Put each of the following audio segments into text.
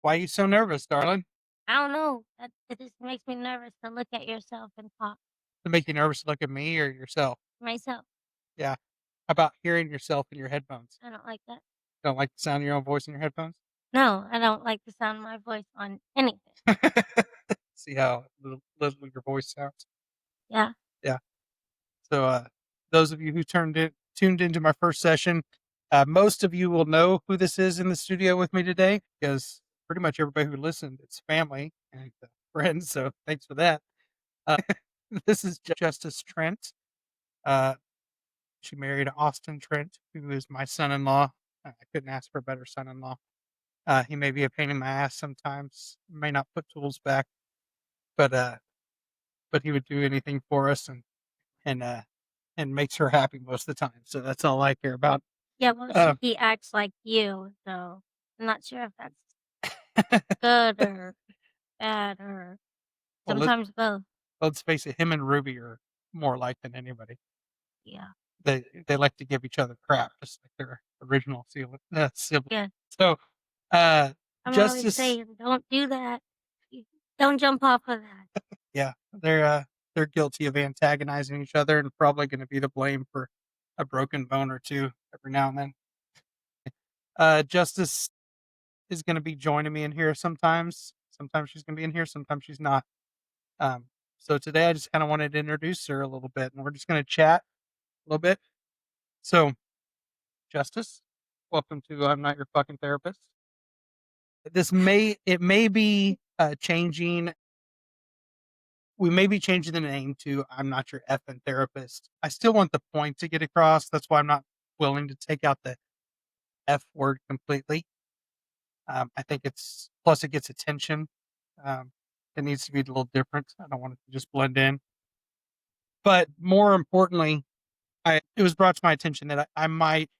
Why are you so nervous, darling? I don't know. It just makes me nervous to look at yourself and talk To make you nervous to look at me or yourself? myself. Yeah. How about hearing yourself in your headphones? I don't like that. Don't like the sound of your own voice in your headphones? No, I don't like the sound of my voice on anything. See how little your voice sounds? Yeah. Yeah. So, those of you who tuned into my first session, most of you will know who this is in the studio with me today because pretty much everybody who listened, it's family and friends. So thanks for that. Uh, this is Justice Trent. Uh, she married Austin Trent, who is my son-in-law. I couldn't ask for a better son-in-law. He may be a pain in my ass sometimes. May not put tools back, but he would do anything for us and uh and makes her happy most of the time. So that's all I care about. Yeah, well, Uh, he acts like you, so I'm not sure if that's good or bad or well, let, sometimes both. let's face it, him and Ruby are more alike than anybody. Yeah. They like to give each other crap, just like their original sibling. Yeah. So, uh, I'm always Justice, saying, don't do that. You- Don't jump off of that. yeah, they're guilty of antagonizing each other and probably going to be the blame for a broken bone or two every now and then. Justice is going to be joining me in here sometimes. Sometimes she's going to be in here, sometimes she's not. Um, so today I just kind of wanted to introduce her a little bit, and we're just going to chat a little bit. So, Justice, welcome to I'm Not Your Fucking Therapist. It may be changing. We may be changing the name to I'm Not Your effing Therapist. I still want the point to get across. That's why I'm not willing to take out the F word completely. I think it's plus it gets attention. Um, it needs to be a little different. I don't want it to just blend in. But more importantly, it was brought to my attention that I might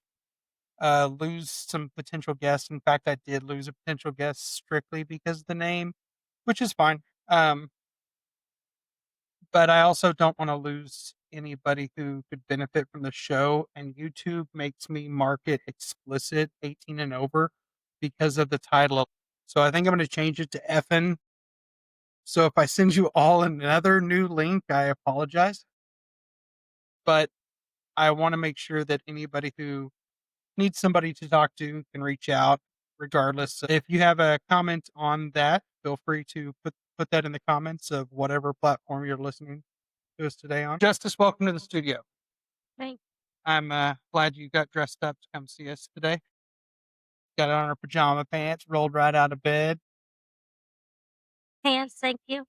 lose some potential guests. In fact, I did lose a potential guest strictly because of the name, which is fine. But I also don't want to lose anybody who could benefit from the show. And YouTube makes me mark it explicit 18 and over because of the title. So I think I'm going to change it to effin. So if I send you all another new link, I apologize. But I want to make sure that anybody who needs somebody to talk to can reach out regardless. If you have a comment on that, feel free to put that in the comments of whatever platform you're listening to us today on. Justice, welcome to the studio. Thanks. I'm glad you got dressed up to come see us today. Got on our pajama pants, rolled right out of bed. Hands, thank you.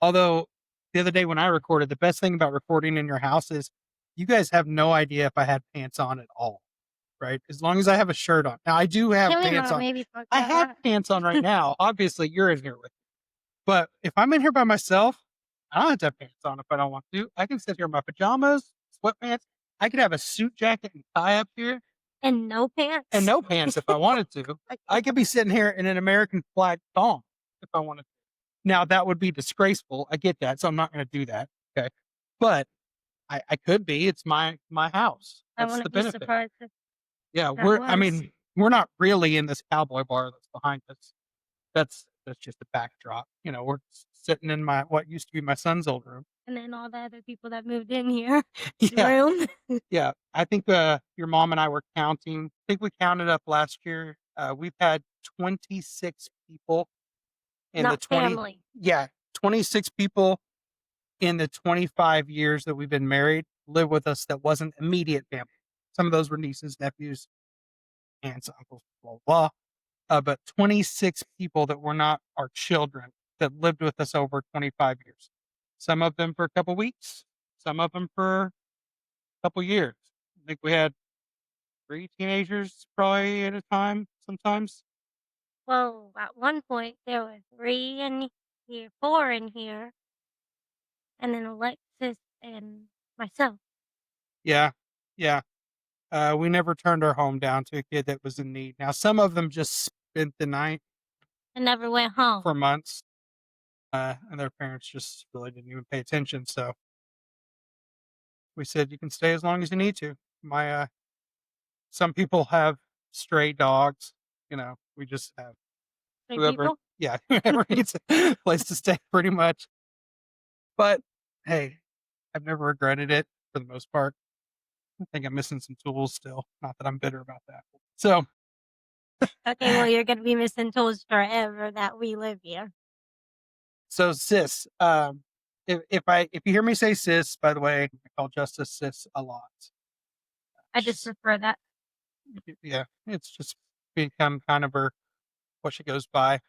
Although the other day when I recorded, the best thing about recording in your house is you guys have no idea if I had pants on at all, right? As long as I have a shirt on. Now I do have Can we pants not on. maybe fuck I that have up? pants on right now. Obviously, you're in here with me. But if I'm in here by myself, I don't have to have pants on if I don't want to. I can sit here in my pajamas, sweatpants. I could have a suit jacket and tie up here And no and pants? no pants if I wanted to. I I could be sitting here in an American flag thong if I wanted to. Now that would be disgraceful. I get that, so I'm not going to do that. Okay, but I could be. It's my house. I That's wouldn't the be benefit. surprised if Yeah, that we're. I was. mean, we're not really in this cowboy bar that's behind us. That's just a backdrop. You know, we're sitting in my what used to be my son's old room. And then all the other people that moved in here Yeah, room. yeah. I think your mom and I were counting. I think we counted up last year. We've had 26 people in the Not 20. family. Yeah, 26 people in the 25 years that we've been married live with us that wasn't immediate family. Some of those were nieces, nephews, aunts, uncles, blah, blah, blah. But 26 people that were not our children that lived with us over 25 years. Some of them for a couple weeks, some of them for a couple years. I think we had 3 teenagers probably at a time sometimes. Well, at one point there were 3 in here, 4 in here, and then Alexis and myself. Yeah, yeah. We never turned our home down to a kid that was in need. Now, some of them just spent the night I never went home. for months, and their parents just really didn't even pay attention. So we said, "You can stay as long as you need to." Some people have stray dogs. You know, we just have 3 whoever, people? yeah, whoever needs a place to stay, pretty much. But hey, I've never regretted it for the most part. I think I'm missing some tools still. Not that I'm bitter about that. So, Okay, well, you're gonna be missing tools forever that we live here. so sis, if you hear me say sis, by the way, I call Justice sis a lot. I just prefer that. Yeah, it's just become kind of what she goes by,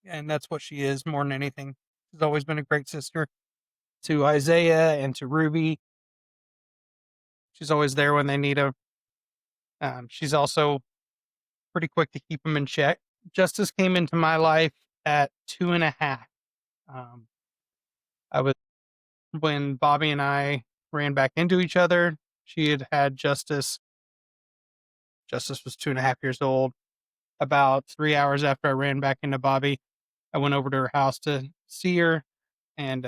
and that's what she is more than anything. She's always been a great sister to Isaiah and to Ruby. She's always there when they need her. She's also pretty quick to keep them in check. Justice came into my life at 2.5. I was when Bobby and I ran back into each other. She had Justice. Justice was 2.5 years old. About 3 hours after I ran back into Bobby, I went over to her house to see her, and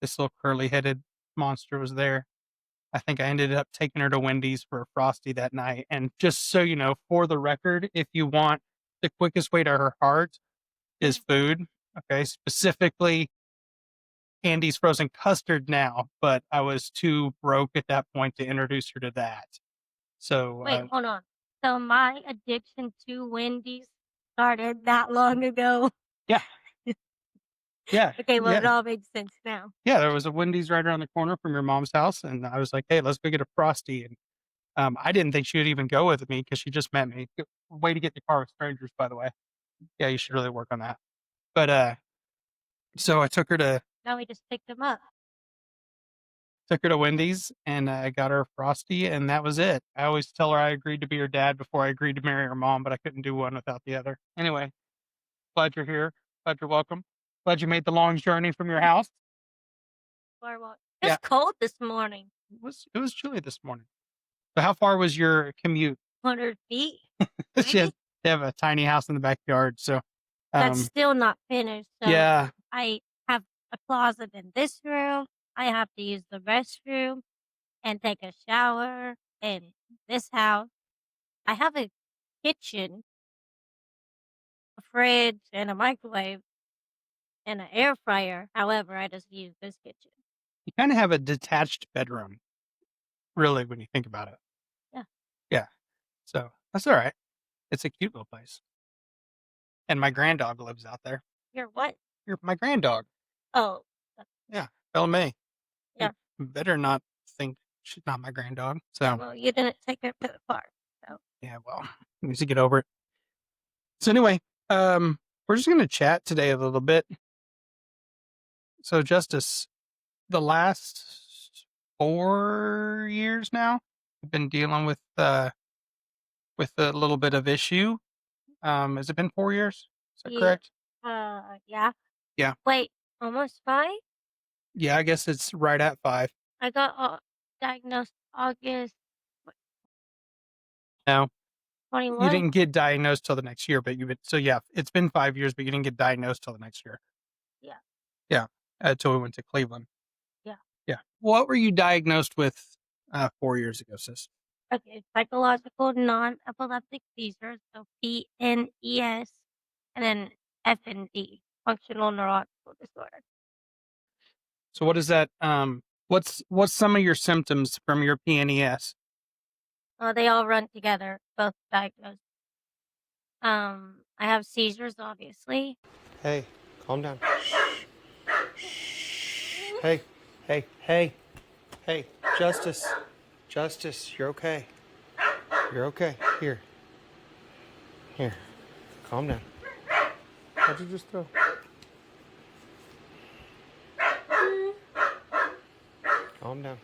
this little curly-headed monster was there. I think I ended up taking her to Wendy's for a Frosty that night. And just so you know, for the record, if you want the quickest way to her heart is food. Okay, specifically Candy's frozen custard now, but I was too broke at that point to introduce her to that. So Wait, hold on. So my addiction to Wendy's started that long ago. yeah, yeah, Okay, well, it yeah, all makes sense now. yeah. There was a Wendy's right around the corner from your mom's house, and I was like, "Hey, let's go get a Frosty." And I didn't think she would even go with me because she just met me. Way to get in the car with strangers, by the way. Yeah, you should really work on that. But so I Now we just picked them up. took her to Wendy's, and I got her a Frosty, and that was it. I always tell her I agreed to be her dad before I agreed to marry her mom, but I couldn't do one without the other. Anyway, glad you're here. Glad you're welcome. Glad you made the long journey from your house. Or what? Yeah. It's cold this morning. It was chilly this morning. So how far was your commute? 100 feet. They have a tiny house in the backyard, so That's still not finished. So yeah. I have a closet in this room. I have to use the restroom and take a shower in this house. I have a kitchen, a fridge, and a microwave, and an air fryer. However, I just use this kitchen. You kind of have a detached bedroom, really, when you think about it. Yeah. Yeah. So that's all right. It's a cute little place. And my granddog lives out there. You're what? You're my granddog. Oh, Yeah. Bella May. yeah. You better not think she's not my granddog. So Yeah, well, you didn't take her to the park. So yeah, well, needs to get over it. So anyway, we're just gonna chat today a little bit. So Justice, the last 4 years now, I've been dealing with a little bit of issue. Has it been 4 years? Is that yeah. correct? Yeah. Yeah. Wait, almost 5? Yeah, I guess it's right at 5. I got diagnosed August No, you 21. didn't get diagnosed till the next year, but so yeah, it's been 5 years, but you didn't get diagnosed till the next year. Yeah. Yeah, till we went to Cleveland. Yeah. Yeah. What were you diagnosed with 4 years ago, sis? Okay, psychological non-epileptic seizures, so PNES, and then FND, functional neurological disorder. So what is that? What's some of your symptoms from your PNES? They all run together, both diagnosed. I have seizures, obviously. Hey, calm down. Hey, hey, hey, hey, Justice. Justice, you're okay. You're okay. Here. Here. Calm down. What'd you just throw? Calm down.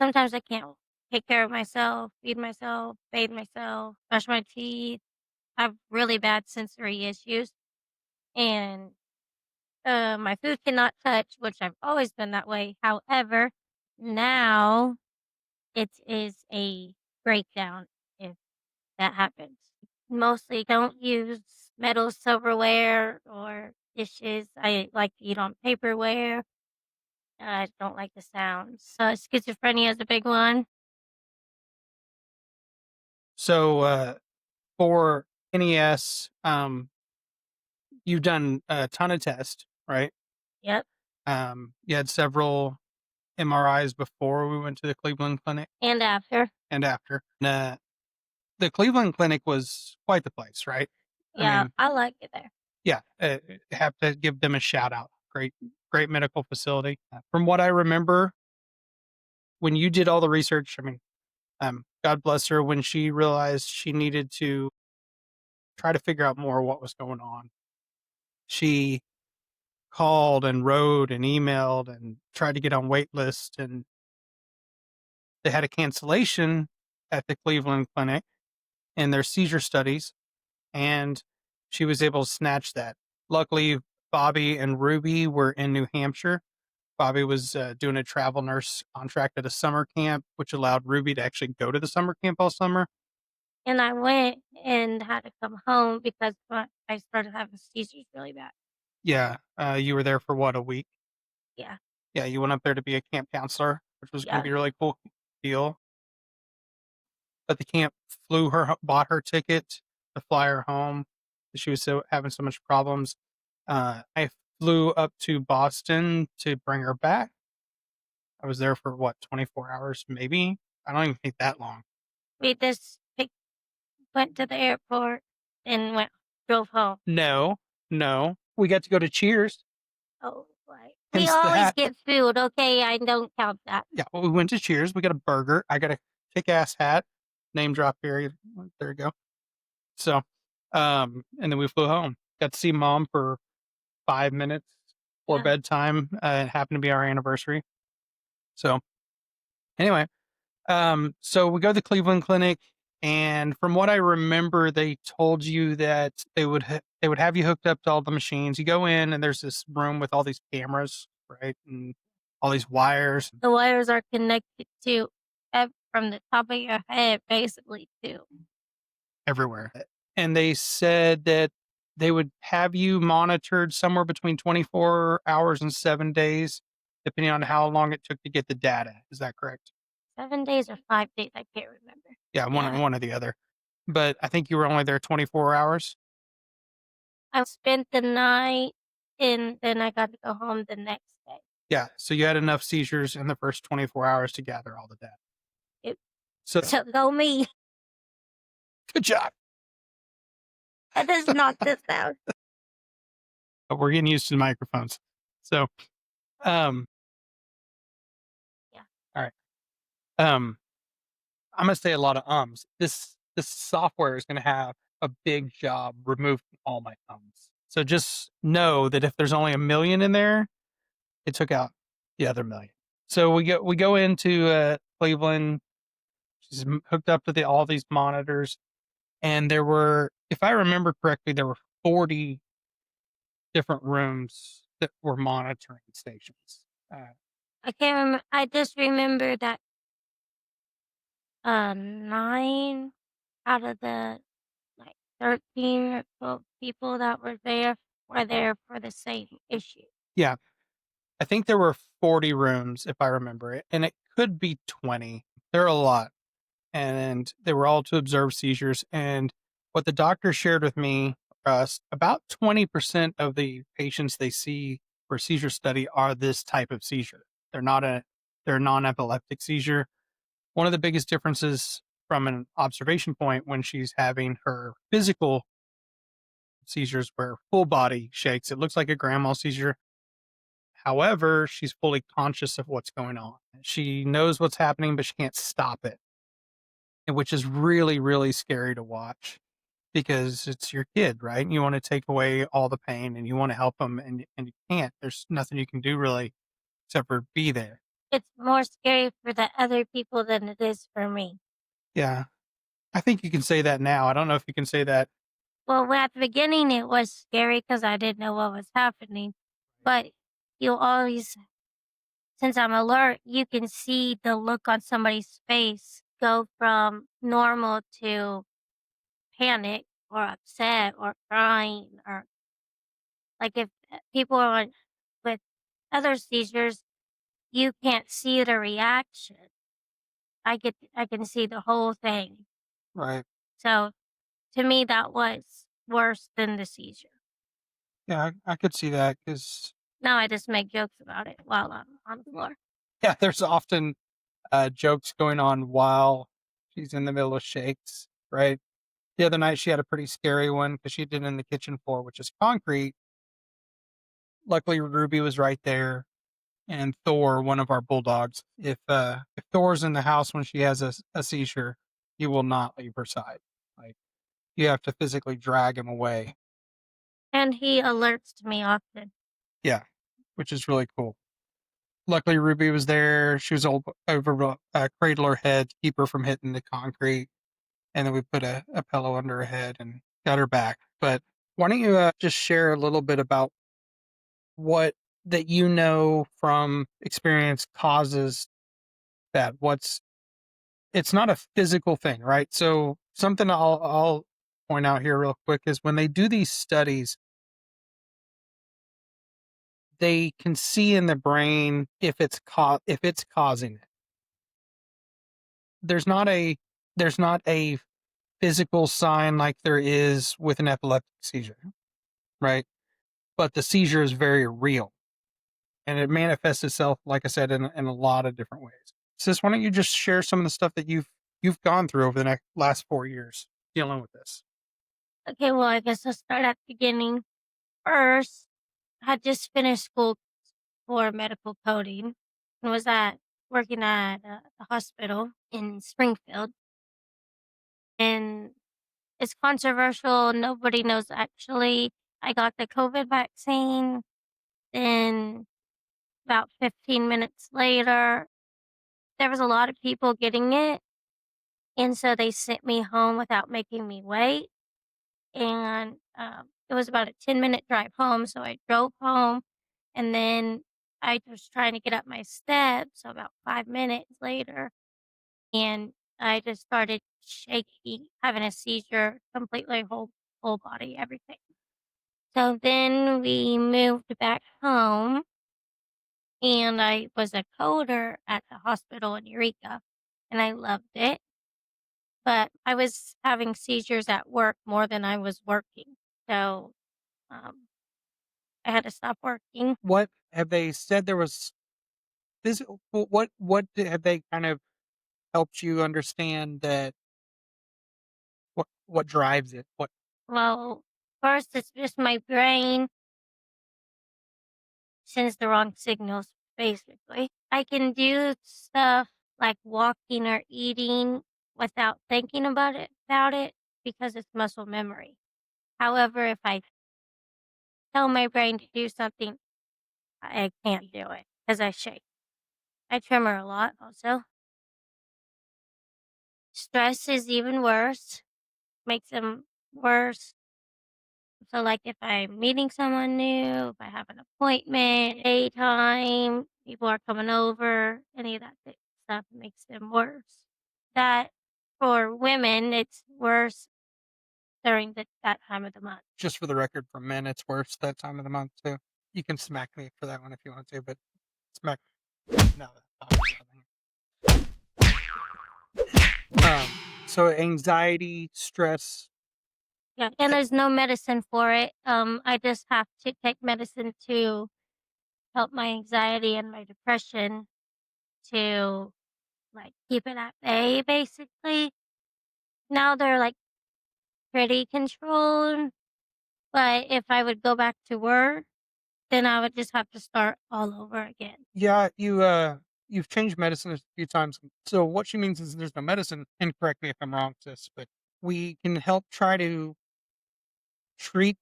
Sometimes I can't take care of myself, feed myself, bathe myself, brush my teeth. I have really bad sensory issues, and my food cannot touch, which I've always been that way. However, now it is a breakdown if that happens. Mostly don't use metal silverware or dishes. I like to eat on paperware. I don't like the sound. So schizophrenia is a big one. So for NES, you've done a ton of tests, right? Yep. You had several MRIs before we went to the Cleveland Clinic And after. and after. The Cleveland Clinic was quite the place, right? Yeah, I mean, I like it there. yeah, have to give them a shout out. Great medical facility. From what I remember, when you did all the research, I mean, God bless her, when she realized she needed to try to figure out more what was going on, she called and wrote and emailed and tried to get on wait list, and they had a cancellation at the Cleveland Clinic in their seizure studies, and she was able to snatch that. Luckily, Bobby and Ruby were in New Hampshire. Bobby was doing a travel nurse contract at a summer camp, which allowed Ruby to actually go to the summer camp all summer. And I went and had to come home because I started having seizures really bad. Yeah, you were there for what, a week? Yeah. Yeah, you went up there to be a camp counselor, which was going to Yeah. be a really cool deal. But the camp bought her ticket to fly her home. She was having so much problems. I flew up to Boston to bring her back. I was there for what, 24 hours, maybe? I don't even think that long. We just went to the airport and drove home. No. We got to go to Cheers. Oh, right. We Hence the always hat. get food, okay? I don't count that. Yeah, well, we went to Cheers. We got a burger. I got a kick-ass hat. Name drop here. There you go. So, and then we flew home. Got to see Mom for 5 minutes before Yeah. bedtime. It happened to be our anniversary. So, anyway, so we go to the Cleveland Clinic, and from what I remember, they told you that they would have you hooked up to all the machines. You go in, and there's this room with all these cameras, right, and all these wires. The wires are connected to from the top of your head, basically, too. Everywhere. And they said that they would have you monitored somewhere between 24 hours and 7 days, depending on how long it took to get the data. Is that correct? 7 days or 5 days, I can't remember. Yeah, one or the other. But I think you were only there 24 hours. I spent the night, and then I got to go home the next day. Yeah, so you had enough seizures in the first 24 hours to gather all the data. So go me. Good job. That is not the sound. But we're getting used to the microphones. So, Yeah. All right. I'm gonna say a lot of ums. This software is gonna have a big job removing all my ums. So just know that if there's only 1 million in there, it took out the other 1 million. So we go into Cleveland. She's hooked up to all these monitors, and there were, if I remember correctly, there were 40 different rooms that were monitoring stations. I can't remember. I just remember that 9 out of the 13 or 12 people that were there for the same issue. Yeah, I think there were 40 rooms, if I remember it, and it could be 20. There are a lot, and they were all to observe seizures. And what the doctor shared with me, about 20% of the patients they see for seizure study are this type of seizure. They're a non-epileptic seizure. One of the biggest differences from an observation point when she's having her physical seizures where full body shakes, it looks like a grand mal seizure. However, she's fully conscious of what's going on. She knows what's happening, but she can't stop it, which is really, really scary to watch because it's your kid, right? You want to take away all the pain and you want to help them, and you can't. There's nothing you can do really except for be there. It's more scary for the other people than it is for me. Yeah. I think you can say that now. I don't know if you can say that. Well, at the beginning, it was scary because I didn't know what was happening. But you always, since I'm alert, you can see the look on somebody's face go from normal to panic or upset or crying Like if people are with other seizures, you can't see the reaction. I can see the whole thing. Right. So to me, that was worse than the seizure. Yeah, I could see that because Now I just make jokes about it while I'm on the floor. yeah, there's often jokes going on while she's in the middle of shakes. Right. The other night she had a pretty scary one because she did it in the kitchen floor, which is concrete. Luckily, Ruby was right there, and Thor, one of our bulldogs. If Thor's in the house when she has a seizure, he will not leave her side. Like you have to physically drag him away. And he alerts to me often. Yeah, which is really cool. Luckily, Ruby was there. She was over cradle her head to keep her from hitting the concrete, and then we put a pillow under her head and got her back. But why don't you just share a little bit about what that you know from experience causes that? It's not a physical thing, right? So something I'll point out here real quick is when they do these studies, they can see in the brain if it's causing it. There's not a physical sign like there is with an epileptic seizure, right? But the seizure is very real, and it manifests itself, like I said, in a lot of different ways. Sis, why don't you just share some of the stuff that you've gone through over the last 4 years dealing with this? Okay, well, I guess I'll start at the beginning. First, I had just finished school for medical coding and was working at the hospital in Springfield. And it's controversial. Nobody knows actually. I got the COVID vaccine. Then about 15 minutes later, there was a lot of people getting it. And so they sent me home without making me wait. And it was about a 10-minute drive home. So I drove home and then I was trying to get up my steps. So about 5 minutes later, and I just started shaking, having a seizure, completely whole body, everything. So then we moved back home, and I was a coder at the hospital in Eureka, and I loved it. But I was having seizures at work more than I was working, so um, I had to stop working. What have they said there was physical? Have they kind of helped you understand that what drives it? What Well, first it's just my brain sends the wrong signals, basically. I can do stuff like walking or eating without thinking about it because it's muscle memory. However, if I tell my brain to do something, I can't do it because I shake. I tremor a lot also. Stress is even worse, makes them worse. So, like, if I'm meeting someone new, if I have an appointment, daytime, people are coming over, any of that stuff makes them worse. That for women, it's worse during that time of the month. just for the record, for men, it's worse that time of the month too. You can smack me for that one if you want to, but smack. No. So anxiety, stress. Yeah, and there's no medicine for it. I just have to take medicine to help my anxiety and my depression to like keep it at bay, basically. Now they're like pretty controlled, but if I would go back to work, then I would just have to start all over again. Yeah, you've changed medicine a few times. So what she means is there's no medicine, and correct me if I'm wrong, sis, but we can help try to treat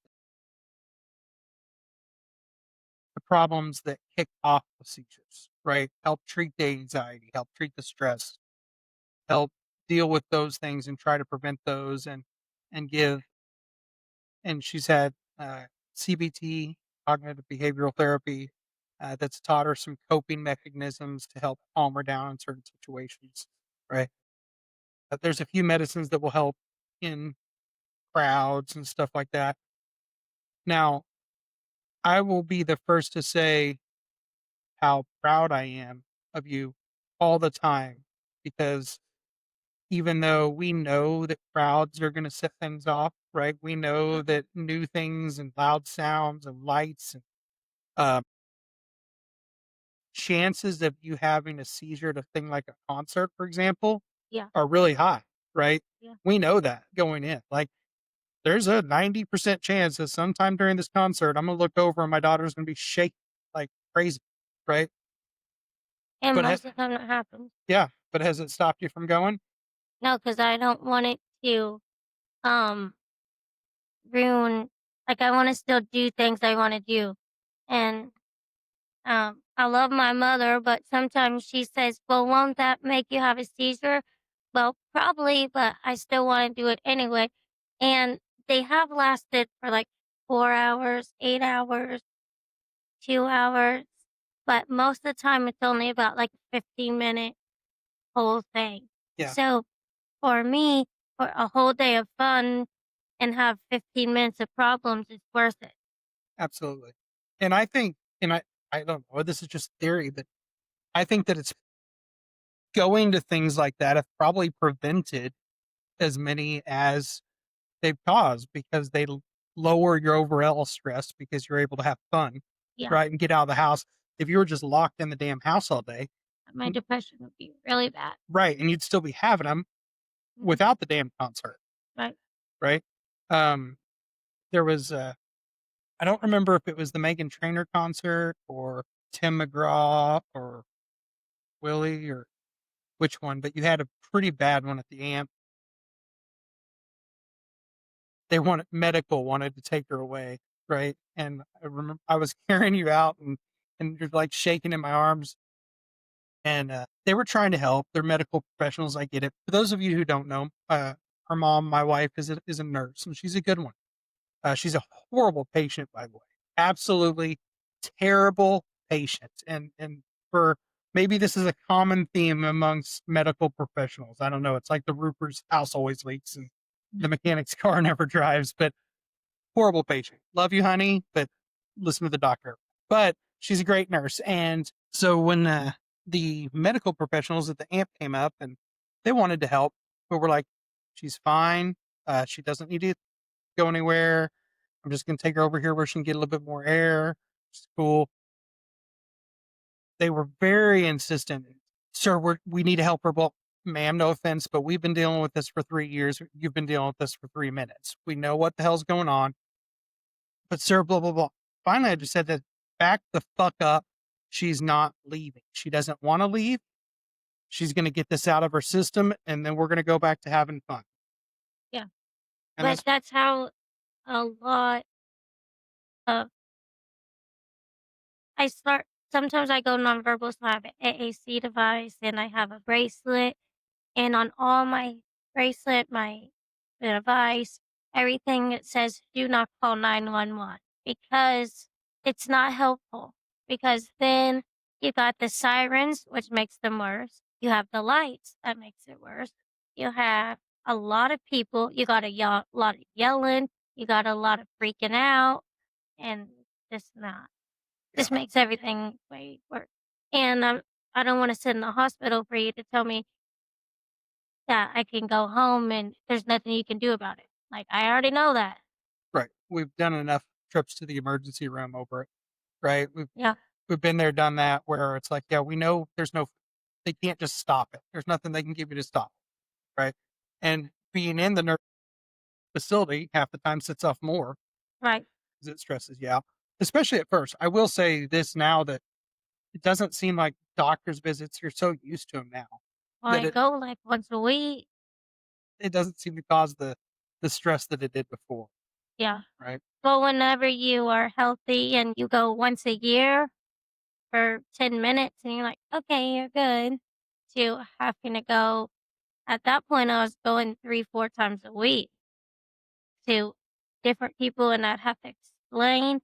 the problems that kick off the seizures, right? Help treat the anxiety, help treat the stress, help deal with those things and try to prevent those and give. And she's had CBT, cognitive behavioral therapy, that's taught her some coping mechanisms to help calm her down in certain situations, right? There's a few medicines that will help in crowds and stuff like that. Now, I will be the first to say how proud I am of you all the time because even though we know that crowds are going to set things off, right? We know that new things and loud sounds and lights and uh, chances of you having a seizure at a thing like a concert, for example, Yeah, are really high, right? yeah. We know that going in. Like, there's a 90% chance that sometime during this concert, I'm going to look over and my daughter's going to be shaking like crazy, right? And But most of the time that happens. yeah, but has it stopped you from going? No, because I don't want it to um ruin. Like I want to still do things I want to do, and I love my mother, but sometimes she says, "Well, won't that make you have a seizure?" Well, probably, but I still want to do it anyway. And they have lasted for like 4 hours, 8 hours, 2 hours, but most of the time it's only about like a 15-minute whole thing. Yeah, So for me, for a whole day of fun and have 15 minutes of problems, it's worth it. absolutely. And I think, and I don't know, this is just theory, but I think that it's going to things like that have probably prevented as many as they've caused because they lower your overall stress because you're able to have fun, Yeah, right? And get out of the house. If you were just locked in the damn house all day, my mm, depression would be really bad. right, and you'd still be having them Mhm. without the damn concert, Right. right? Um, there was, I don't remember if it was the Megan Trainor concert or Tim McGraw or Willie or which one, but you had a pretty bad one at the amp. They wanted medical wanted to take her away, right? And I remember I was carrying you out and you're like shaking in my arms and they were trying to help. They're medical professionals. I get it. For those of you who don't know, her mom, my wife, is a nurse and she's a good one. She's a horrible patient, by the way. Absolutely terrible patient. And for maybe this is a common theme amongst medical professionals. I don't know. It's like the roofer's house always leaks and the mechanic's car never drives, but horrible patient. Love you, honey, but listen to the doctor. But she's a great nurse. And so when the medical professionals at the AMP came up and they wanted to help, but we're like, she's fine. She doesn't need to go anywhere. I'm just going to take her over here where she can get a little bit more air. It's cool. They were very insistent. Sir, we need to help her. Well, ma'am, no offense, but we've been dealing with this for 3 years. You've been dealing with this for 3 minutes. We know what the hell's going on. But sir, blah, blah, blah. Finally, I just said that back the fuck up. She's not leaving. She doesn't want to leave. She's going to get this out of her system and then we're going to go back to having fun. Yeah. And But that's how a lot of sometimes I go nonverbal, so I have an AAC device and I have a bracelet. And on all my bracelet, my device, everything it says do not call 911 because it's not helpful. Because then you got the sirens, which makes them worse. You have the lights, that makes it worse. You have a lot of people. You got lot of yelling. You got a lot of freaking out, and just not. yeah, This makes everything way worse. And I don't want to sit in the hospital for you to tell me that I can go home and there's nothing you can do about it. Like, I already know that. right. We've done enough trips to the emergency room over it, right? Yeah, We've been there, done that where it's like, yeah, we know there's no, they can't just stop it. There's nothing they can give you to stop, right? And being in the nurse facility half the time sets off more right. because it stresses you out, especially at first. I will say this now that it doesn't seem like doctor's visits, you're so used to them now Well, that I go like once a week. it doesn't seem to cause the stress that it did before, Yeah. right? But whenever you are healthy and you go once a year for 10 minutes and you're like, okay, you're good, to having to go, at that point, I was going 3, 4 times a week to different people and I'd have to explain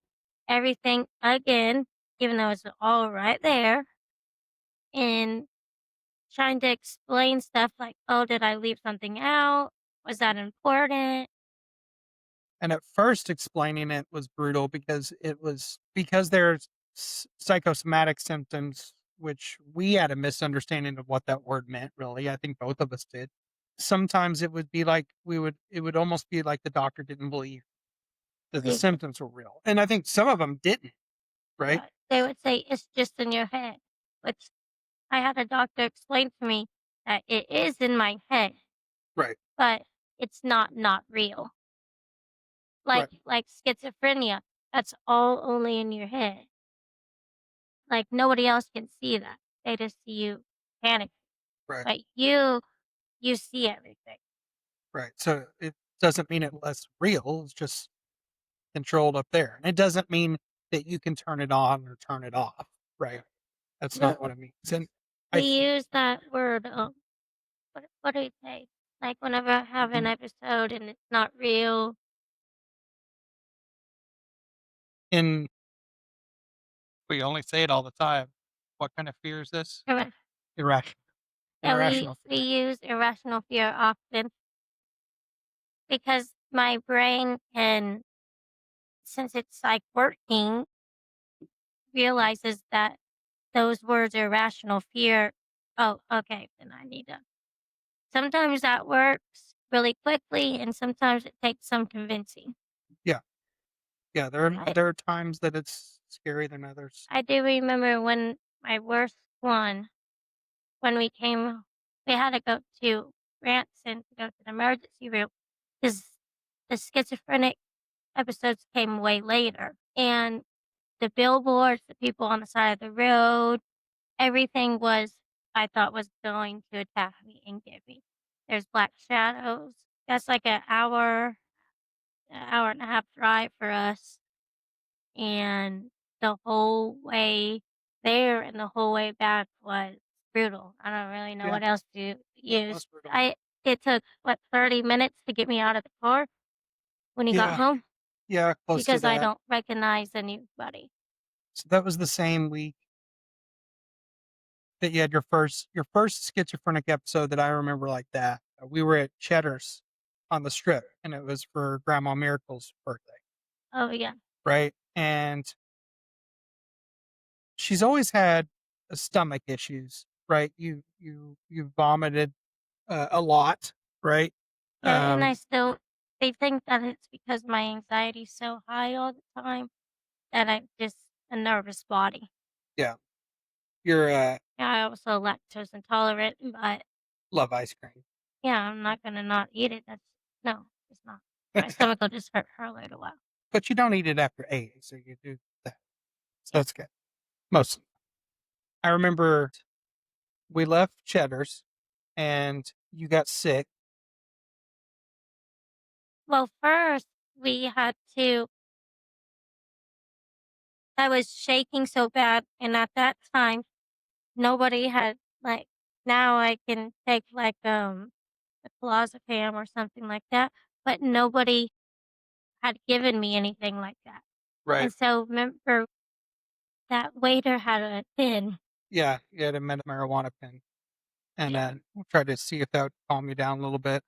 everything again, even though it's all right there. And trying to explain stuff like, "Oh, did I leave something out? Was that important?" And at first, explaining it was brutal because there's psychosomatic symptoms, which we had a misunderstanding of what that word meant. Really, I think both of us did. Sometimes it would be like it would almost be like the doctor didn't believe that the They symptoms were real, and I think some of them didn't. Right, they would say, "It's just in your head," which I had a doctor explain to me that it is in my head, right, but it's not real. right, Like schizophrenia, that's all only in your head. Like, nobody else can see that. They just see you panic, right, but you see everything. right. So it doesn't mean it's less real. It's just controlled up there, and it doesn't mean that you can turn it on or turn it off. Right. That's not what No, it means. And I we think use that word, what do you say? Like, whenever I have an mhm, episode and it's not real, in we only say it all the time. What kind of fear is this? irra Irrational, yeah, irrational we fear. use irrational fear often because my brain can, since it's, like, working, realizes that those words are irrational fear. Oh, okay, then I need to sometimes that works really quickly, and sometimes it takes some convincing. Yeah, yeah. I There are times that it's scarier than others. I do remember when my worst one, when we had to go to Branson to go to the emergency room because the schizophrenic episodes came way later, and the billboards, the people on the side of the road, everything I thought was going to attack me and get me. There's black shadows. That's like an hour and a half drive for us, and the whole way there and the whole way back was brutal. I don't really know Yeah, what else to use. that's brutal. It took, what, 30 minutes to get me out of the car when he got Yeah, home yeah, close to because I that. don't recognize anybody. So that was the same week that you had your first schizophrenic episode that I remember like that. We were at Cheddar's on the strip, and it was for Grandma Miracle's birthday, Oh, yeah. right? And she's always had stomach issues, right? You vomited a lot, right? Yeah, and Um, they think that it's because my anxiety's so high all the time that I'm just a nervous body. yeah, you're Yeah, I also lactose intolerant, but love ice cream, yeah, I'm not gonna not eat it. No, it's not. My stomach will just hurt for a little while. but you don't eat it after 8, so you do that. So Yeah. that's good. Most I remember we left Cheddar's and you got sick. Well, first we had to I was shaking so bad, and at that time, nobody had, like, now I can take, like, a clozapam or something like that, but nobody had given me anything like that. Right. And so, remember that waiter had a pin. Yeah, you had a marijuana pen, and Yeah. we tried to see if that would calm you down a little bit.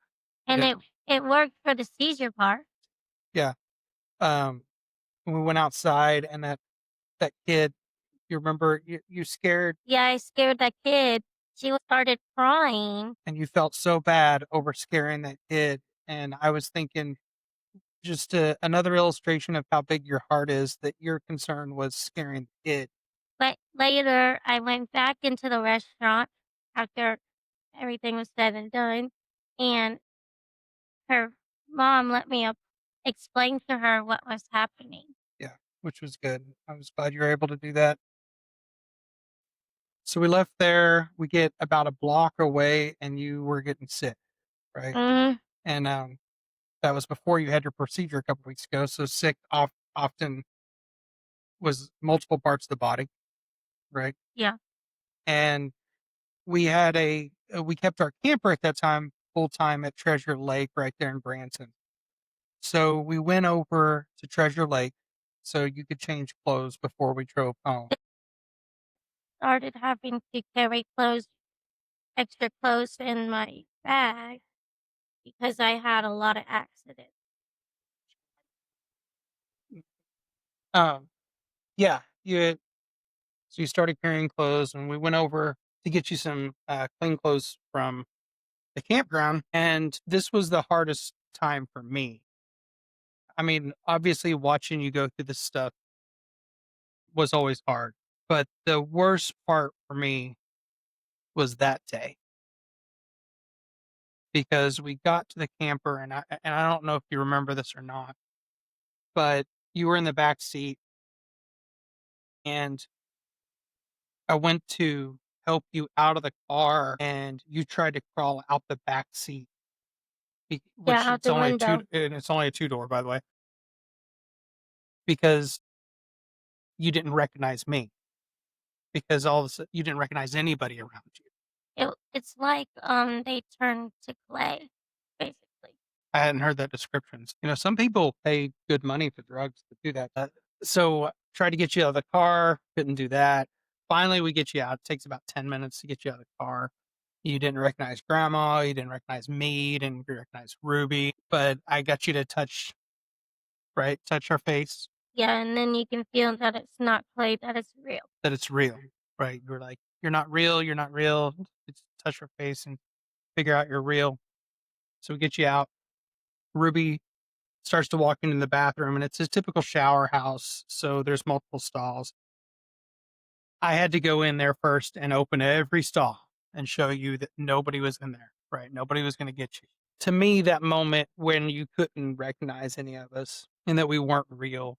It And didn't. it worked for the seizure part. Yeah. Um, we went outside, and that kid, you remember, you scared, Yeah, I scared that kid. She started crying. and you felt so bad over scaring that kid. And I was thinking, just another illustration of how big your heart is. That your concern was scaring the kid. But later, I went back into the restaurant after everything was said and done, and her mom let me explain to her what was happening. Yeah, which was good. I was glad you were able to do that. So we left there. We get about a block away, and you were getting sick, right? Mm, And that was before you had your procedure a couple weeks ago. So sick often was multiple parts of the body, right? yeah. And we kept our camper at that time full time at Treasure Lake right there in Branson. So we went over to Treasure Lake so you could change clothes before we drove home. Started having to carry extra clothes in my bag because I had a lot of accidents. Yeah, so you started carrying clothes, and we went over to get you some clean clothes from the campground, and this was the hardest time for me. I mean, obviously, watching you go through this stuff was always hard, but the worst part for me was that day because we got to the camper, and I don't know if you remember this or not, but you were in the back seat, and I went to help you out of the car, and you tried to crawl out the back seat, Yeah, which out it's the only window. and it's only a two door, by the way, because you didn't recognize me because all of a sudden you didn't recognize anybody around you. It's like they turn to clay, basically. I hadn't heard that descriptions. Some people pay good money for drugs to do that. So tried to get you out of the car, couldn't do that. Finally, we get you out. It takes about 10 minutes to get you out of the car. You didn't recognize grandma. You didn't recognize me. You didn't recognize Ruby. But I got you to touch, right? Touch her face, Yeah, and then you can feel that it's not clay, that it's real. that it's real, right? You were like, you're not real. You're not real. It's touch her face and figure out you're real. So we get you out. Ruby starts to walk into the bathroom, and it's a typical shower house, so there's multiple stalls. I had to go in there first and open every stall and show you that nobody was in there, right? Nobody was going to get you. To me, that moment when you couldn't recognize any of us and that we weren't real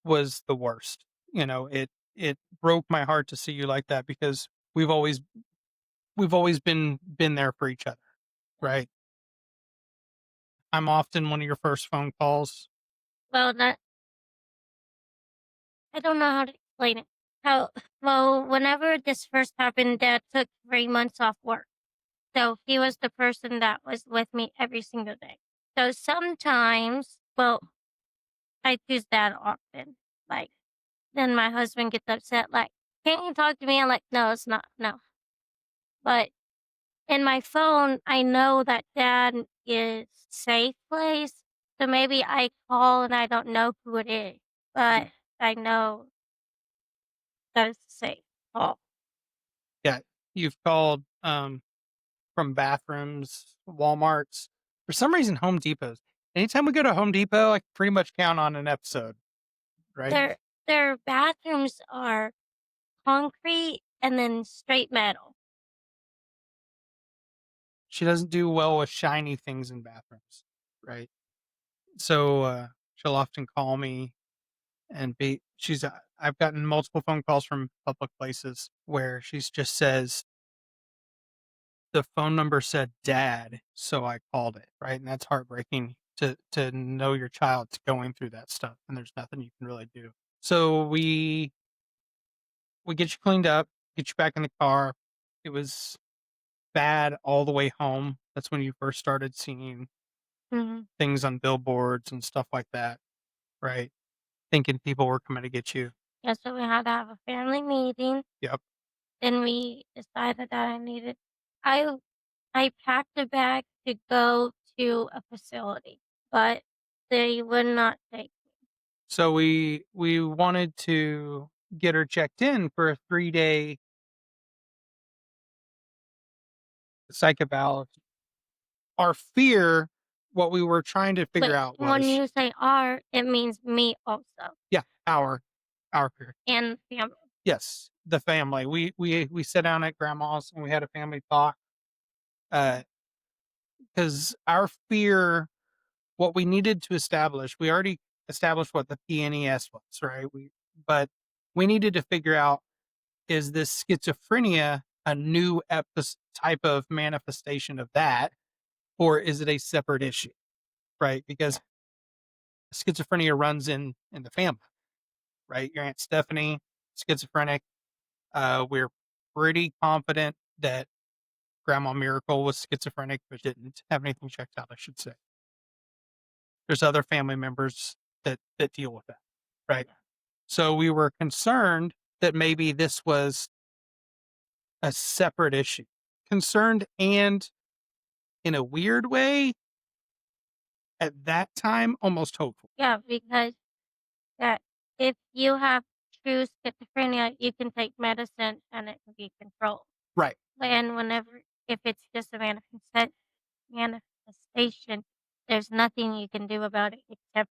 was the worst. It broke my heart to see you like that because we've always been there for each other, right? I'm often one of your first phone calls. Well, that I don't know how to explain it. How well, whenever this first happened, Dad took 3 months off work. So he was the person that was with me every single day. So sometimes, well, I choose Dad often. Like, then my husband gets upset, like, can't you talk to me? I'm like, no, it's not, no. But in my phone, I know that Dad is safe place. So maybe I call and I don't know who it is, but I know that it's safe call. Yeah, you've called from bathrooms, Walmarts, for some reason Home Depots. Anytime we go to Home Depot, I can pretty much count on an episode, right? Their bathrooms are concrete and then straight metal. She doesn't do well with shiny things in bathrooms, right? So she'll often call me and be I've gotten multiple phone calls from public places where she's just says the phone number said dad, so I called it, right? And that's heartbreaking to know your child's going through that stuff and there's nothing you can really do. So we get you cleaned up, get you back in the car. It was bad all the way home. That's when you first started seeing Mhm. things on billboards and stuff like that, right? Thinking people were coming to get you. Yeah, so we had to have a family meeting. Yep. Then we decided that I I packed a bag to go to a facility, but they would not take. So we wanted to get her checked in for a 3-day psych eval. Our fear, what we were trying to figure But out when was, you say "our," it means me also yeah, our fear. and family. Yes, the family. We sat down at grandma's and we had a family talk. Because our fear, what we needed to establish, we already established what the PNES was, right? But we needed to figure out, is this schizophrenia a new type of manifestation of that, or is it a separate issue, right? Because schizophrenia runs in the family, right? Your Aunt Stephanie, schizophrenic. We're pretty confident that Grandma Miracle was schizophrenic, but didn't have anything checked out, I should say. There's other family members that deal with that, right? So we were concerned that maybe this was a separate issue. Concerned, and in a weird way, at that time, almost hopeful. Yeah, because that if you have true schizophrenia, you can take medicine and it can be controlled. Right. And if it's just a manifestation, there's nothing you can do about it except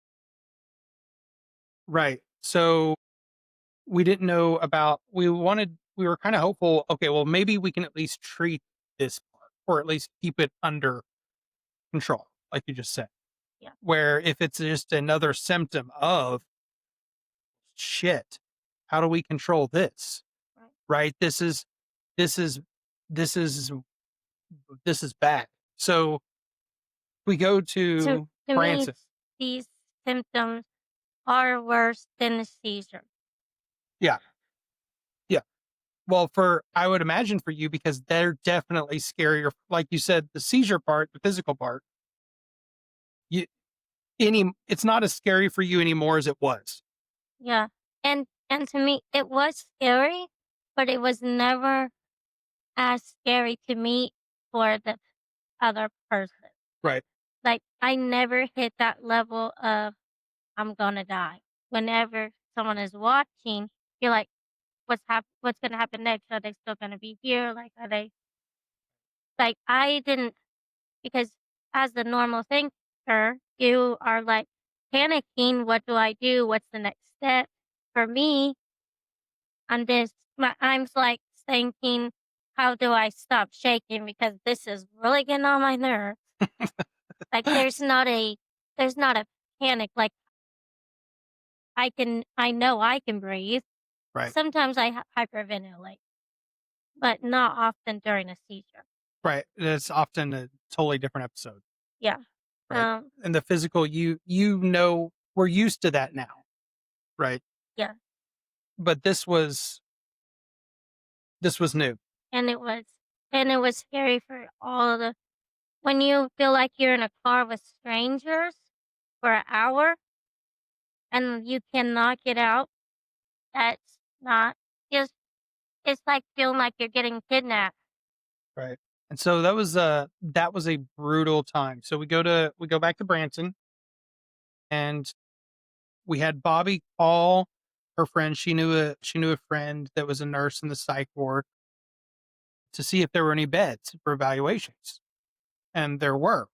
Right. So we didn't know about, we were kind of hopeful. Okay, well, maybe we can at least treat this part or at least keep it under control, like you just said. Yeah. Where if it's just another symptom of shit, how do we control this? Right. Right? This is this is bad. So we go to to me, Branson. these symptoms are worse than the seizure. Yeah. Yeah. Well, I would imagine for you, because they're definitely scarier. Like you said, the seizure part, the physical part, you it's not as scary for you anymore as it was. Yeah. And to me it was scary, but it was never as scary to me for the other person. Right. Like I never hit that level of I'm gonna die. Whenever someone is watching, you're like, what's gonna happen next? Are they still gonna be here? Like are they like I didn't because as the normal thinker, you are like panicking, what do I do? What's the next step? For me, I'm like thinking, how do I stop shaking? Because this is really getting on my nerves. Like there's not a panic. Like I know I can breathe. Right. Sometimes I hyperventilate, but not often during a seizure. Right. It's often a totally different episode. Yeah. Right. And the physical, we're used to that now. Right. Yeah. But this was new. And it was scary for all the when you feel like you're in a car with strangers for an hour and you cannot get out. That's not just it's like feeling like you're getting kidnapped. Right. And so that was a brutal time. So we go back to Branson, and we had Bobby call her friend. She knew a friend that was a nurse in the psych ward to see if there were any beds for evaluations. And there were,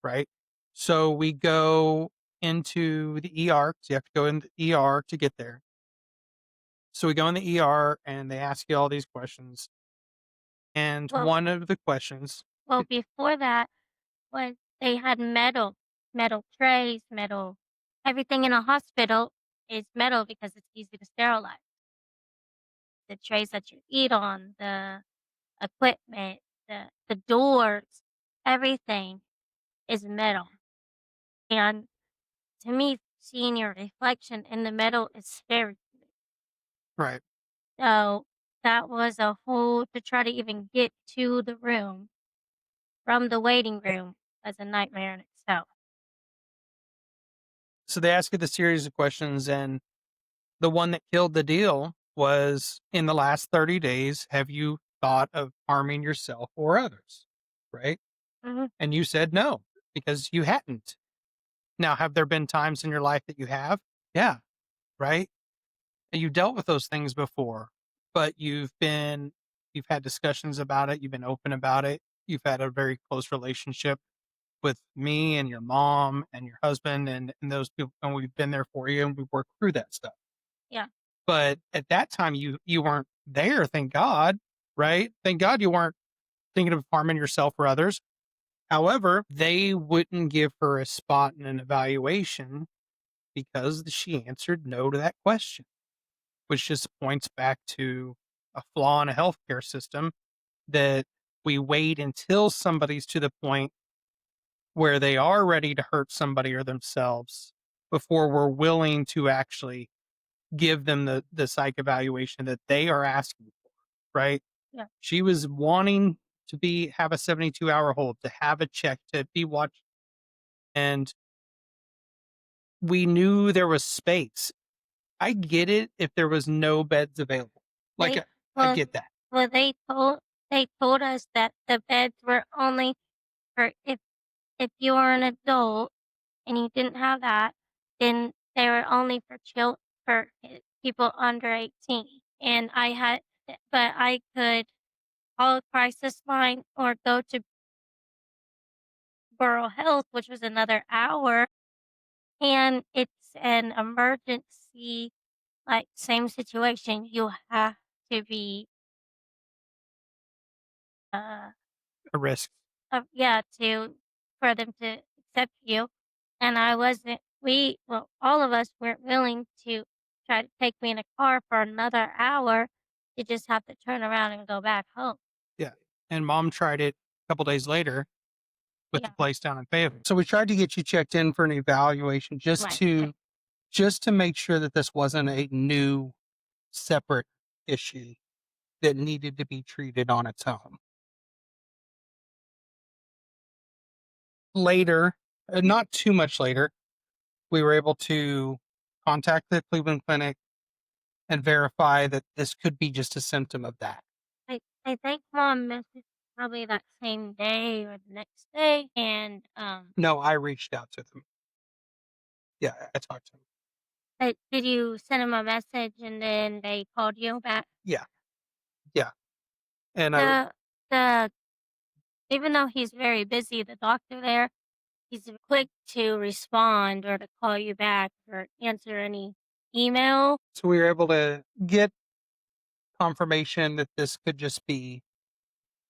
right? So we go into the ER, because you have to go in the ER to get there. So we go in the ER and they ask you all these questions. And Well, one of the questions, well, before that was they had metal trays, metal. Everything in a hospital is metal because it's easy to sterilize. The trays that you eat on, the equipment, the doors, everything is metal. And to me, seeing your reflection in the metal is scary. right? So that was a whole to try to even get to the room from the waiting room was a nightmare in itself. So they ask you the series of questions, and the one that killed the deal was, in the last 30 days, have you thought of harming yourself or others? Right? Mm-hmm. And you said no, because you hadn't. Now, have there been times in your life that you have? Yeah. Right. And you dealt with those things before, but you've had discussions about it. You've been open about it. You've had a very close relationship with me and your mom and your husband and those people. And we've been there for you and we've worked through that stuff. Yeah. But at that time, you weren't there. Thank God. Right. Thank God you weren't thinking of harming yourself or others. However, they wouldn't give her a spot in an evaluation because she answered no to that question, which just points back to a flaw in a healthcare system, that we wait until somebody's to the point where they are ready to hurt somebody or themselves before we're willing to actually give them the psych evaluation that they are asking for, right? Yeah. She was wanting to have a 72-hour hold, to have a check, to be watched. And we knew there was space. I get it if there was no beds available. Like, I get that. Well, they told us that the beds were only for if you were an adult and you didn't have that, then they were only for for people under 18, and I could call a crisis line or go to Borough Health, which was another hour, and it's an emergency, like, same situation. You have to be, uh, A risk. yeah, for them to accept you, and I wasn't all of us weren't willing to try to take me in a car for another hour to just have to turn around and go back home. Yeah. And mom tried it a couple days later with the Yeah. place down in Fayetteville. So we tried to get you checked in for an evaluation Right. just to make sure that this wasn't a new separate issue that needed to be treated on its own. Later, not too much later, we were able to contact the Cleveland Clinic and verify that this could be just a symptom of that. I think mom messaged probably that same day or the next day, and No, I reached out to them. Yeah, I talked to them. did you send him a message and then they called you back? Yeah. And The even though he's very busy, the doctor there, he's quick to respond or to call you back or answer any email. so we were able to get confirmation that this could just be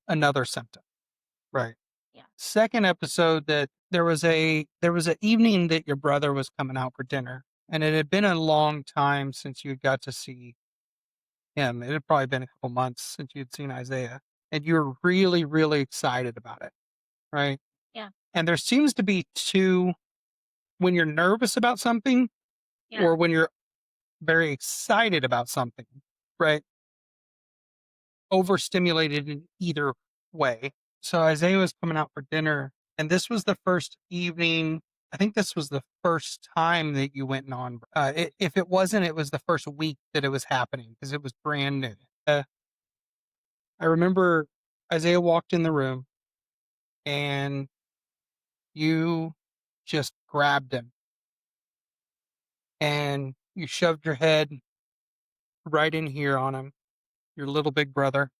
another symptom. Right. Yeah. Second episode, that there was an evening that your brother was coming out for dinner, and it had been a long time since you got to see him. It had probably been a couple months since you'd seen Isaiah, and you were really, really excited about it. Right. Yeah. And there seems to be two: when you're nervous about something, Yeah. or when you're very excited about something, right? Overstimulated in either way. So Isaiah was coming out for dinner, and this was the first evening. I think this was the first time that you went on. If it wasn't, it was the first week that it was happening because it was brand new. I remember Isaiah walked in the room, and you just grabbed him, and you shoved your head right in here on him, your little big brother.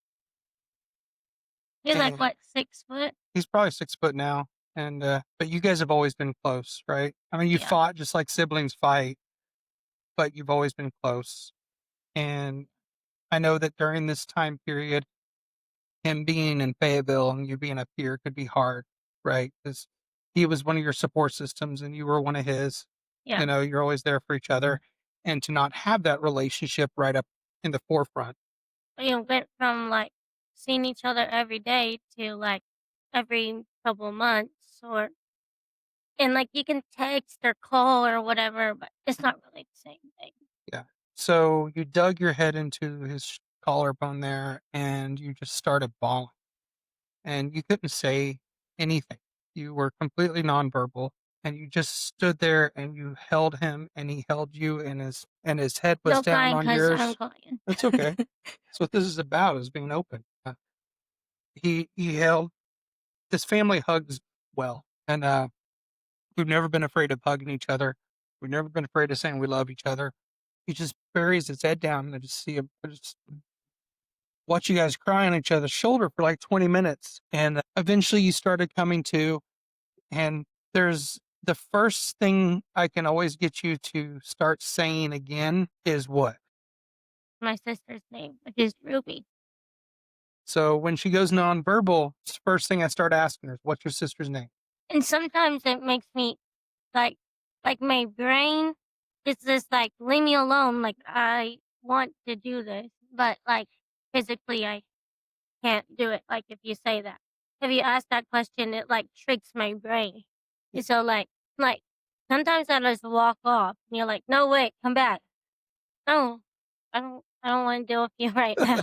He's like And what, 6 foot? he's probably 6 foot now, and but you guys have always been close, right? I mean, you Yeah. fought just like siblings fight, but you've always been close. And I know that during this time period, him being in Fayetteville and you being up here could be hard, right? Because he was one of your support systems and you were one of his. Yeah. You know, you're always there for each other, and to not have that relationship right up in the forefront. We went from like seeing each other every day to like every couple months and like you can text or call or whatever, but it's not really the same thing. Yeah. So you dug your head into his collarbone there and you just started bawling. And you couldn't say anything. You were completely nonverbal, and you just stood there and you held him and he held you, and his head was No down crying on 'cause yours. I'm crying. That's okay. That's what this is about, is being open. He held this family hugs well, and we've never been afraid of hugging each other. We've never been afraid of saying we love each other. He just buries his head down, and I just see him. I just watch you guys cry on each other's shoulder for like 20 minutes. And eventually you started coming to, and there's the first thing I can always get you to start saying again is what? My sister's name, which is Ruby. So when she goes nonverbal, it's the first thing I start asking her is, what's your sister's name? And sometimes it makes me like my brain is just like, leave me alone. Like I want to do this, but like physically I can't do it. Like if you say that, if you ask that question, it like tricks my brain. And so like sometimes I just walk off and you're like, no, wait, come back. No, I don't want to deal with you right now.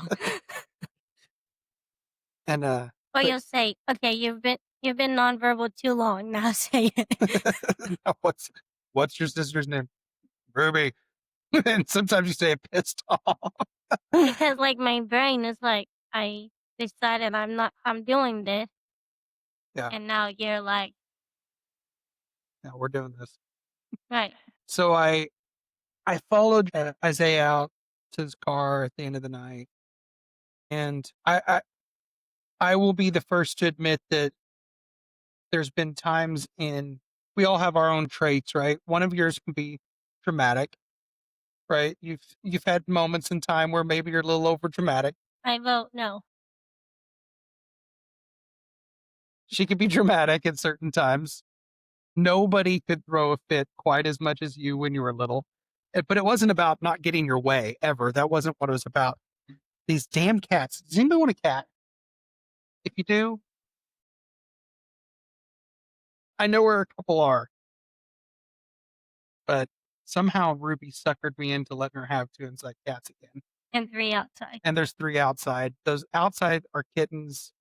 And Or but- you'll say, okay, you've been nonverbal too long. Now say it. No, what's your sister's name? Ruby. And sometimes you say it pissed off. Because like my brain is like, I decided I'm doing this. Yeah. And now you're like, No, we're doing this. right. So I I followed Isaiah out to his car at the end of the night, and I will be the first to admit that there's been times we all have our own traits, right? One of yours can be dramatic, right? You've had moments in time where maybe you're a little over dramatic. I vote no. She could be dramatic at certain times. Nobody could throw a fit quite as much as you when you were little. But it wasn't about not getting your way ever. That wasn't what it was about. These damn cats. Does anybody want a cat? If you do, I know where a couple are, but somehow Ruby suckered me into letting her have two inside cats again. And 3 outside. And there's 3 outside. Those outside are kittens.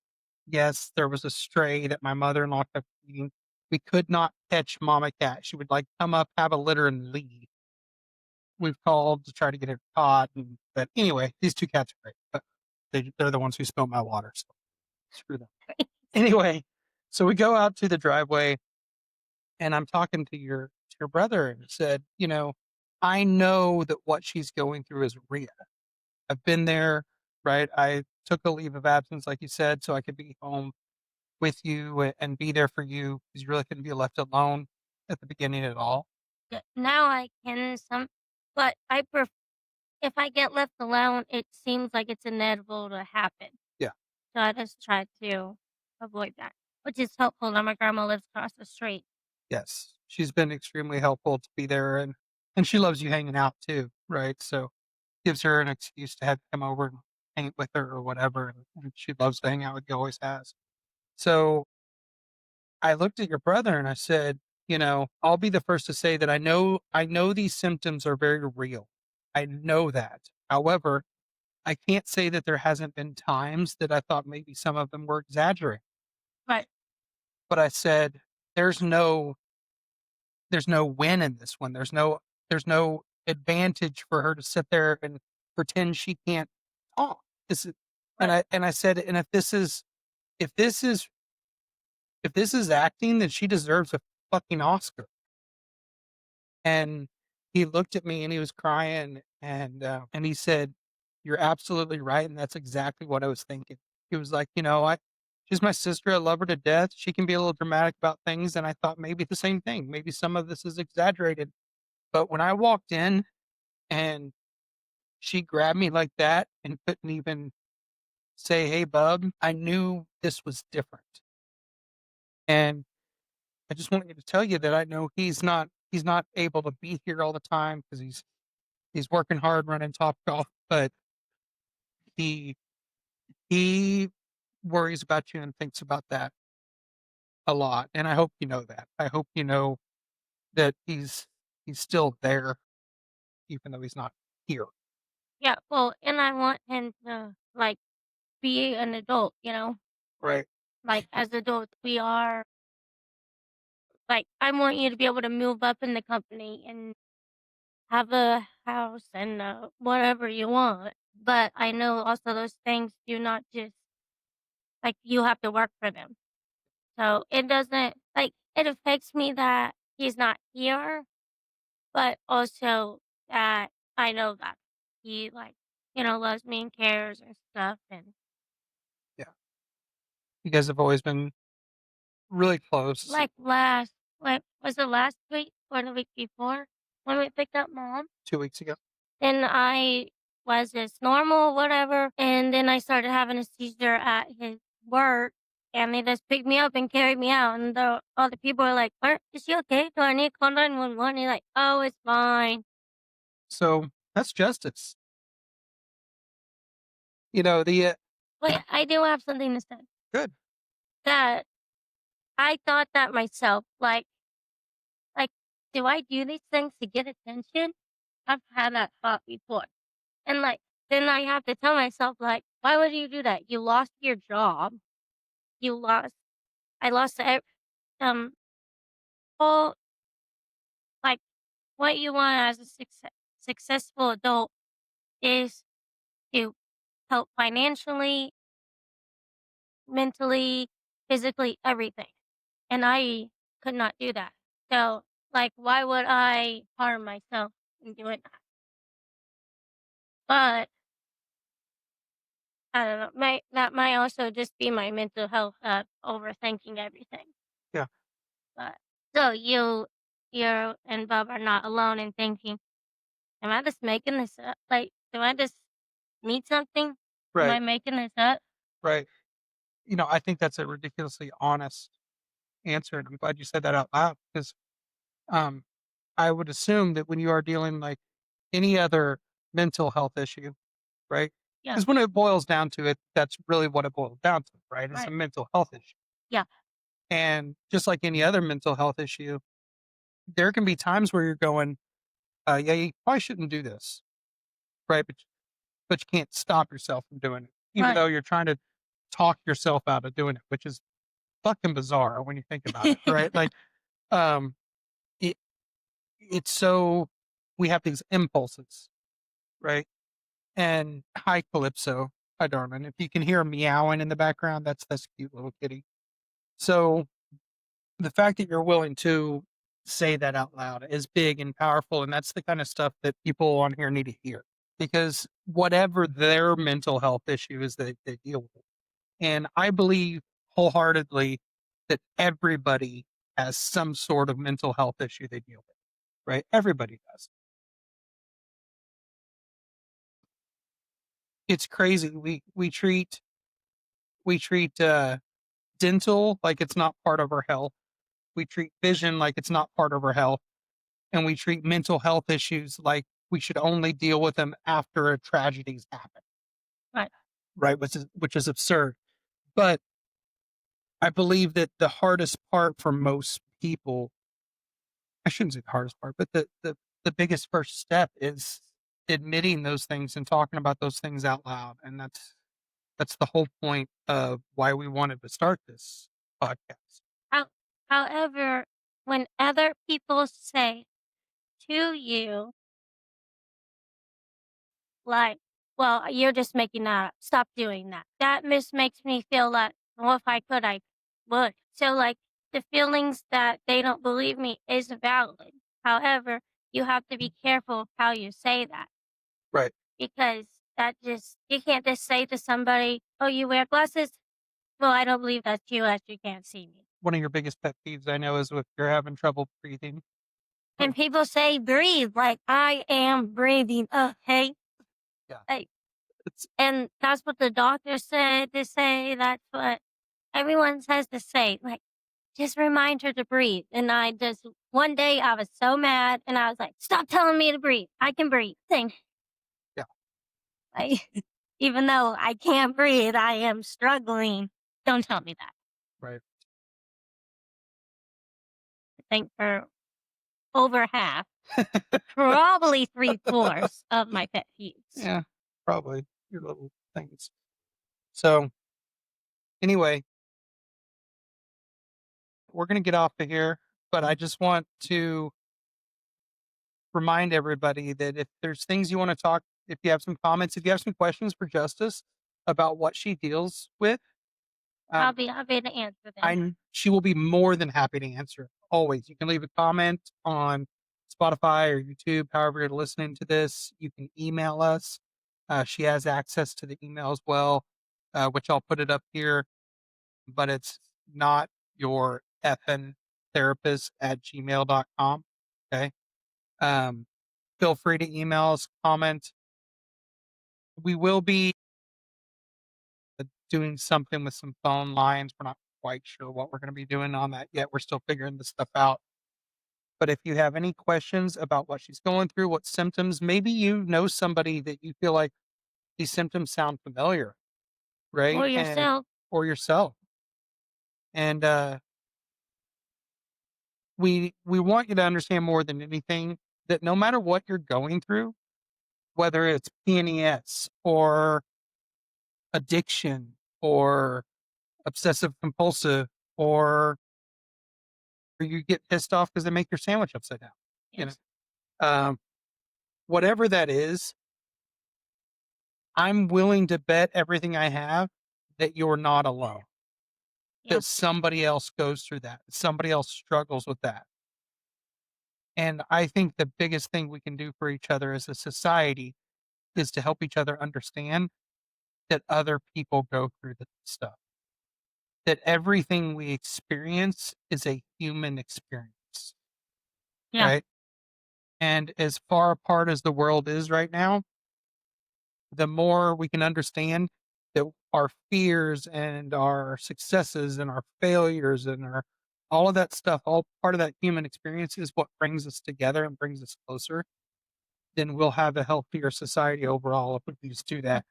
Yes, there was a stray that my mother-in-law kept feeding. We could not catch mama cat. She would like come up, have a litter, and leave. We've called to try to get her caught, but anyway, these 2 cats are great. But they're the ones who spilled my water, so screw them. Anyway, so we go out to the driveway, and I'm talking to your brother, and said, I know that what she's going through is real. I've been there, right? I took a leave of absence, like you said, so I could be home with you and be there for you, because you really couldn't be left alone at the beginning at all. Now I can but if I get left alone, it seems like it's inevitable to happen. Yeah. So I just try to avoid that, which is helpful that my grandma lives across the street. Yes, she's been extremely helpful to be there, and she loves you hanging out too, right? So gives her an excuse to have you come over and hang with her or whatever, and she loves to hang out with you, always has. So I looked at your brother and I said, I'll be the first to say that I know these symptoms are very real. I know that. However, I can't say that there hasn't been times that I thought maybe some of them were exaggerating. Right. But I said, there's no win in this one. There's no advantage for her to sit there and pretend she can't talk. This is, Right. and I said, and if this is acting, then she deserves a fucking Oscar. And he looked at me and he was crying, and he said, "You're absolutely right, and that's exactly what I was thinking." He was like, she's my sister. I love her to death. She can be a little dramatic about things, and I thought maybe the same thing. Maybe some of this is exaggerated. But when I walked in and she grabbed me like that and couldn't even say, "Hey, bub," I knew this was different. And I just wanted to tell you that I know he's not able to be here all the time because he's working hard running Top Golf, but he worries about you and thinks about that a lot. And I hope you know that. I hope you know that he's still there, even though he's not here. Yeah. Well, and I want him to be an adult. Right. Like as adults, we are. I want you to be able to move up in the company and have a house and whatever you want. But I know also those things do not just you have to work for them. So it doesn't it affects me that he's not here, but also that I know that he loves me and cares and stuff. And Yeah. You guys have always been really close. was it last week or the week before when we picked up mom? 2 weeks ago. Then I was just normal, whatever, and then I started having a seizure at his work, and they just picked me up and carried me out, and all the people were like, "Is she okay? Do I need to call 911?" He's like, "Oh, it's fine." So that's justice. The Wait, I do have something to say. good. That I thought that myself, do I do these things to get attention? I've had that thought before. And then I have to tell myself, why would you do that? You lost your job. I lost all, like, what you want as a successful adult is to help financially, mentally, physically, everything. And I could not do that. So, why would I harm myself and doing that. But I don't know. That might also just be my mental health, overthinking everything. Yeah. But so you and Bob are not alone in thinking, am I just making this up? Like, do I just need something? Am I Right. making this up? Right. I think that's a ridiculously honest answer, and I'm glad you said that out loud because um, I would assume that when you are dealing like any other mental health issue, right? Yeah. Because when it boils down to it, that's really what it boils down to, right? It's a Right. mental health issue. Yeah. And just like any other mental health issue, there can be times where you're going, yeah, you probably shouldn't do this, right? But you can't stop yourself from doing it, even Right. though you're trying to talk yourself out of doing it, which is fucking bizarre when you think about it, right? Like, um, it it's so we have these impulses, right? And hi, Calypso, hi, darling. If you can hear meowing in the background, that's a cute little kitty. So the fact that you're willing to say that out loud is big and powerful, and that's the kind of stuff that people on here need to hear because whatever their mental health issue is that they deal with. And I believe wholeheartedly that everybody has some sort of mental health issue they deal with, right? Everybody does. It's crazy. We treat dental like it's not part of our health. We treat vision like it's not part of our health, and we treat mental health issues like we should only deal with them after a tragedy's happened. Right. Right, which is absurd. But I believe that the hardest part for most people, I shouldn't say the hardest part, but the biggest first step is admitting those things and talking about those things out loud. And that's the whole point of why we wanted to start this podcast. How, however, when other people say to you, like, well, you're just making that up. Stop doing that. That makes me feel like, well, if I could, I would. So, like, the feelings that they don't believe me is valid. However, you have to be careful how you say that Right. because you can't just say to somebody, oh, you wear glasses? Well, I don't believe that's you as you can't see me. One of your biggest pet peeves I know is if you're having trouble breathing. And people say breathe, like I am breathing. Hey. Yeah. Like, It's and that's what the doctor said to say. That's what everyone says to say. Like, just remind her to breathe. And one day I was so mad and I was like, stop telling me to breathe. I can breathe. Thing. Yeah. Like, even though I can't breathe, I am struggling. Don't tell me that. right. I think for over half, probably 3/4 of my pet peeves. Yeah, probably your little things. So anyway, we're gonna get off of here, but I just want to remind everybody that if there's things you want to talk, if you have some comments, if you have some questions for Justice about what she deals with, I'll um, be happy to answer them. she will be more than happy to answer. Always, you can leave a comment on Spotify or YouTube, however you're listening to this. You can email us. She has access to the email as well, which I'll put it up here, but it's not your effing therapist at gmail.com. Okay. Feel free to email us, comment. We will be doing something with some phone lines. We're not quite sure what we're going to be doing on that yet. We're still figuring this stuff out. But if you have any questions about what she's going through, what symptoms, maybe you know somebody that you feel like these symptoms sound familiar, right? Or yourself. Or yourself. And we want you to understand more than anything that no matter what you're going through, whether it's PNES or addiction or obsessive compulsive or you get pissed off because they make your sandwich upside down. Yes. Whatever that is, I'm willing to bet everything I have that you're not alone. Yeah. That somebody else goes through that. Somebody else struggles with that. And I think the biggest thing we can do for each other as a society is to help each other understand that other people go through this stuff. That everything we experience is a human experience, Yeah. right? And as far apart as the world is right now, the more we can understand that our fears and our successes and our failures and all of that stuff, all part of that human experience is what brings us together and brings us closer, then we'll have a healthier society overall if we just do that.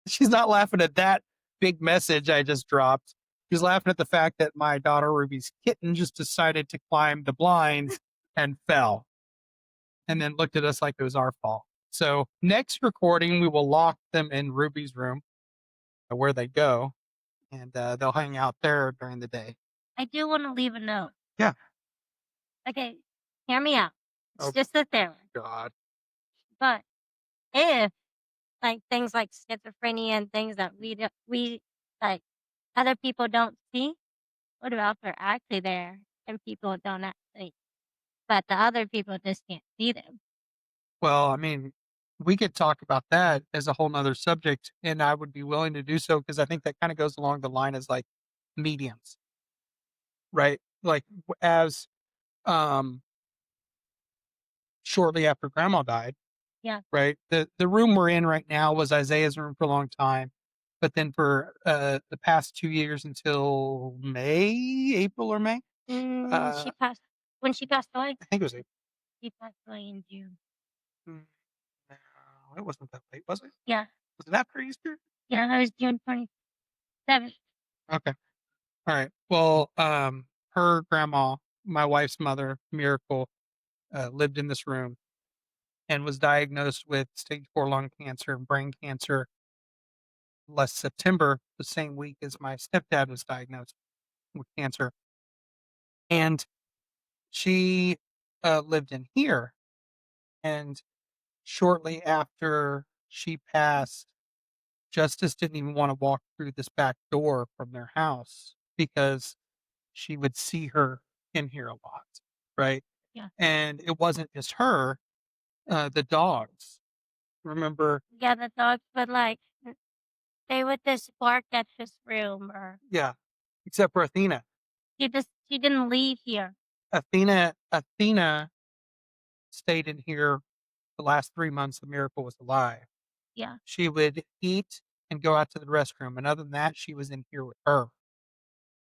She's not laughing at that big message I just dropped. She's laughing at the fact that my daughter Ruby's kitten just decided to climb the blinds and fell and then looked at us like it was our fault. So next recording, we will lock them in Ruby's room where they go, and they'll hang out there during the day. I do want to leave a note. Yeah. Okay, hear me out. It's Oh, just a theory. God. But if like things like schizophrenia and things that we like other people don't see, what about if they're actually there and people don't actually, but the other people just can't see them? Well, I mean, we could talk about that as a whole nother subject, and I would be willing to do so because I think that kind of goes along the line as like mediums, right? Like as um shortly after grandma died, Yeah. right? The room we're in right now was Isaiah's room for a long time. But then for the past 2 years until April or May, She passed when she passed away. I think it was April. She passed away in June. No, it wasn't that late, was it? Yeah. Was it after Easter? Yeah, it was June 27th. Okay. All right. Well, her grandma, my wife's mother, Miracle, lived in this room and was diagnosed with stage 4 lung cancer and brain cancer last September, the same week as my stepdad was diagnosed with cancer. And she lived in here. And shortly after she passed, Justice didn't even want to walk through this back door from their house because she would see her in here a lot, right? Yeah. And it wasn't just her, the dogs. Remember? Yeah, the dogs would like they would just bark at this room, or Yeah, except for Athena. she didn't leave here. Athena stayed in here the last 3 months the Miracle was alive. Yeah. She would eat and go out to the restroom, and other than that, she was in here with her.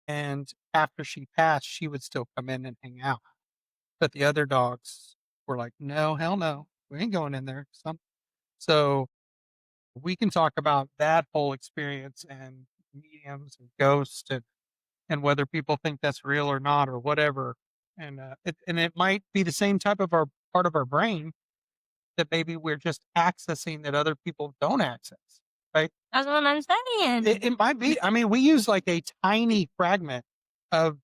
And after she passed, she would still come in and hang out. But the other dogs were like, no, hell no, we ain't going in there. So we can talk about that whole experience and mediums and ghosts and whether people think that's real or not or whatever. And it might be the same type of our part of our brain that maybe we're just accessing that other people don't access, right? That's what I'm saying. It might be. I mean, we use like a tiny fragment of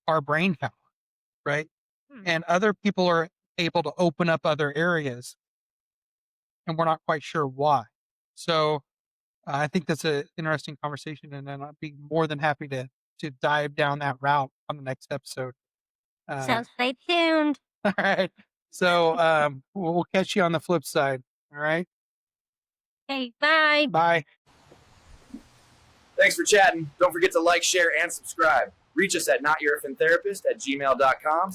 our brain power, right? And other people are able to open up other areas, and we're not quite sure why. So I think that's an interesting conversation, and then I'd be more than happy to dive down that route on the next episode. So stay tuned. All right. So we'll catch you on the flip side. All right. Okay, bye. Bye. Thanks for chatting. Don't forget to like, share, and subscribe. Reach us at notyourorphantherapist@gmail.com.